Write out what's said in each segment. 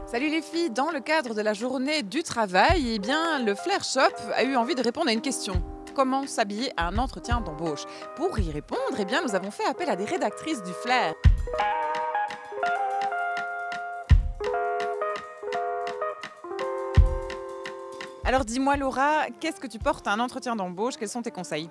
Salut les filles, dans le cadre de la journée du travail, le Flair Shop a eu envie de répondre à une question. Comment s'habiller à un entretien d'embauche? Pour y répondre, nous avons fait appel à des rédactrices du Flair. Alors dis-moi Laura, qu'est-ce que tu portes à un entretien d'embauche? Quels sont tes conseils?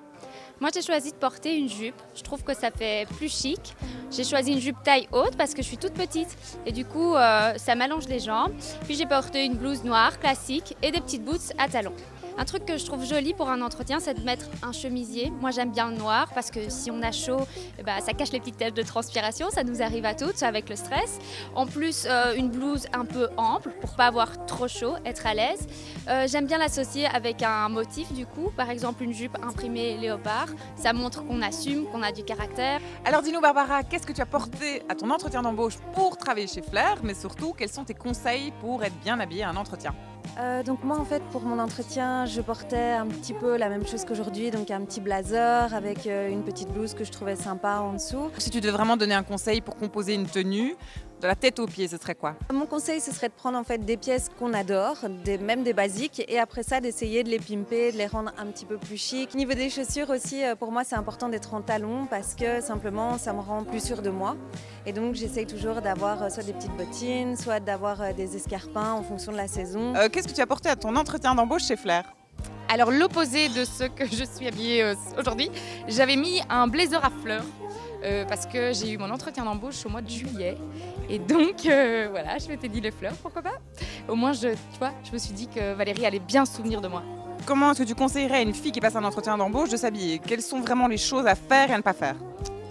Moi, j'ai choisi de porter une jupe. Je trouve que ça fait plus chic. J'ai choisi une jupe taille haute parce que je suis toute petite et du coup, ça m'allonge les jambes. Puis j'ai porté une blouse noire classique et des petites boots à talons. Un truc que je trouve joli pour un entretien, c'est de mettre un chemisier. Moi, j'aime bien le noir parce que si on a chaud, ça cache les petites taches de transpiration. Ça nous arrive à toutes avec le stress. En plus, une blouse un peu ample pour pas avoir trop chaud, être à l'aise. J'aime bien l'associer avec un motif du coup. Par exemple, une jupe imprimée léopard. Ça montre qu'on assume, qu'on a du caractère. Alors dis-nous Barbara, qu'est-ce que tu as porté à ton entretien d'embauche pour travailler chez Flair? Mais surtout, quels sont tes conseils pour être bien habillée à un entretien? Donc moi en fait pour mon entretien je portais un petit peu la même chose qu'aujourd'hui, donc un petit blazer avec une petite blouse que je trouvais sympa en dessous. Si tu devais vraiment donner un conseil pour composer une tenue, de la tête aux pieds, ce serait quoi? Mon conseil ce serait de prendre en fait des pièces qu'on adore, même des basiques, et après ça d'essayer de les pimper, de les rendre un petit peu plus chic. Au niveau des chaussures aussi, pour moi c'est important d'être en talons parce que simplement ça me rend plus sûre de moi. Et donc j'essaye toujours d'avoir soit des petites bottines, soit d'avoir des escarpins en fonction de la saison. Qu'est-ce que tu as porté à ton entretien d'embauche chez Flair? Alors l'opposé de ce que je suis habillée aujourd'hui, j'avais mis un blazer à fleurs parce que j'ai eu mon entretien d'embauche au mois de juillet et donc voilà, je m'étais dit les fleurs, pourquoi pas. Au moins je me suis dit que Valérie allait bien se souvenir de moi. Comment est-ce que tu conseillerais à une fille qui passe un entretien d'embauche de s'habiller? Quelles sont vraiment les choses à faire et à ne pas faire?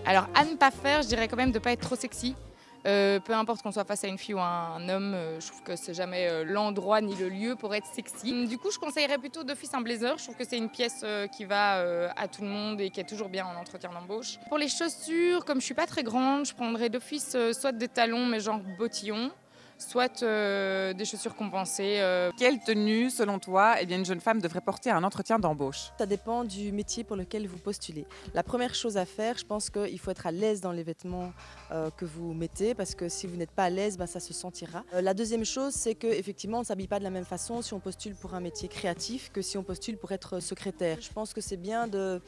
Alors à ne pas faire, je dirais quand même de ne pas être trop sexy. Peu importe qu'on soit face à une fille ou à un homme, je trouve que c'est jamais l'endroit ni le lieu pour être sexy. Du coup, je conseillerais plutôt d'office un blazer. Je trouve que c'est une pièce qui va à tout le monde et qui est toujours bien en entretien d'embauche. Pour les chaussures, comme je suis pas très grande, je prendrais d'office soit des talons mais genre bottillons, soit des chaussures compensées. Quelle tenue, selon toi, une jeune femme devrait porter à un entretien d'embauche? Ça dépend du métier pour lequel vous postulez. La première chose à faire, je pense qu'il faut être à l'aise dans les vêtements que vous mettez parce que si vous n'êtes pas à l'aise, ça se sentira. La deuxième chose, c'est qu'effectivement, on ne s'habille pas de la même façon si on postule pour un métier créatif que si on postule pour être secrétaire. Je pense que c'est bien de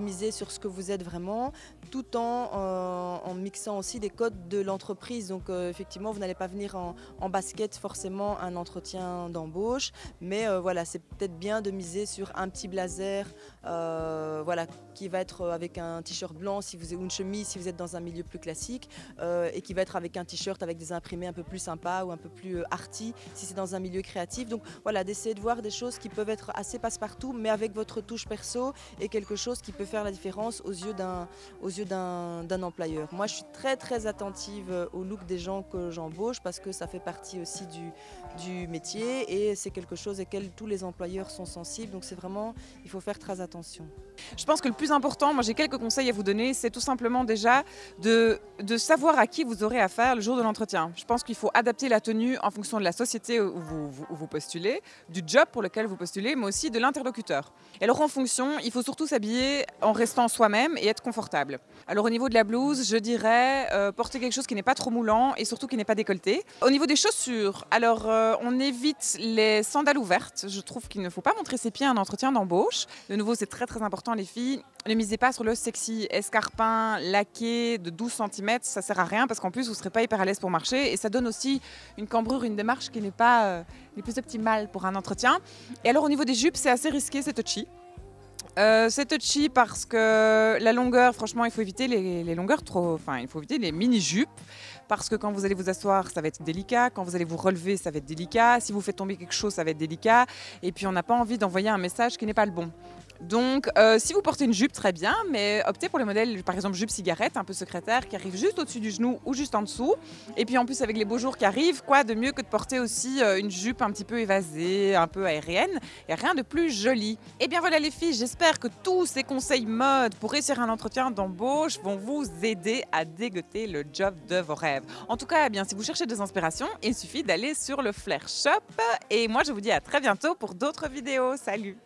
miser sur ce que vous êtes vraiment tout en mixant aussi des codes de l'entreprise. Donc effectivement, vous n'allez pas venir en basket forcément un entretien d'embauche, mais c'est peut-être bien de miser sur un petit blazer qui va être avec un t-shirt blanc ou une chemise si vous êtes dans un milieu plus classique et qui va être avec un t-shirt avec des imprimés un peu plus sympas ou un peu plus arty si c'est dans un milieu créatif. Donc voilà, d'essayer de voir des choses qui peuvent être assez passe-partout mais avec votre touche perso et quelque chose qui peut faire la différence aux yeux d'un employeur. Moi je suis très très attentive au look des gens que j'embauche parce que ça fait partie aussi du métier et c'est quelque chose auquel tous les employeurs sont sensibles, donc c'est vraiment, il faut faire très attention. Je pense que le plus important, moi j'ai quelques conseils à vous donner, c'est tout simplement déjà de savoir à qui vous aurez affaire le jour de l'entretien. Je pense qu'il faut adapter la tenue en fonction de la société où vous postulez, du job pour lequel vous postulez, mais aussi de l'interlocuteur. Et alors en fonction, il faut surtout s'habiller en restant soi-même et être confortable. Alors au niveau de la blouse, je dirais porter quelque chose qui n'est pas trop moulant et surtout qui n'est pas décolleté. Au niveau des chaussures, alors on évite les sandales ouvertes. Je trouve qu'il ne faut pas montrer ses pieds à un entretien d'embauche. De nouveau, c'est très très important les filles. Ne misez pas sur le sexy, escarpin, laqué de 12 cm, ça sert à rien parce qu'en plus vous ne serez pas hyper à l'aise pour marcher et ça donne aussi une cambrure, une démarche qui n'est pas les plus optimale pour un entretien. Et alors au niveau des jupes, c'est assez risqué, c'est touchy. C'est touchy parce que la longueur, franchement, il faut éviter les longueurs il faut éviter les mini-jupes parce que quand vous allez vous asseoir, ça va être délicat. Quand vous allez vous relever, ça va être délicat. Si vous faites tomber quelque chose, ça va être délicat. Et puis, on n'a pas envie d'envoyer un message qui n'est pas le bon. Donc, si vous portez une jupe, très bien, mais optez pour les modèles, par exemple, jupe cigarette, un peu secrétaire, qui arrive juste au-dessus du genou ou juste en dessous. Et puis, en plus, avec les beaux jours qui arrivent, quoi de mieux que de porter aussi une jupe un petit peu évasée, un peu aérienne. Il n'y a rien de plus joli. Et bien voilà les filles, j'espère que tous ces conseils mode pour réussir un entretien d'embauche vont vous aider à dégoter le job de vos rêves. En tout cas, si vous cherchez des inspirations, il suffit d'aller sur le Flair Shop. Et moi, je vous dis à très bientôt pour d'autres vidéos. Salut!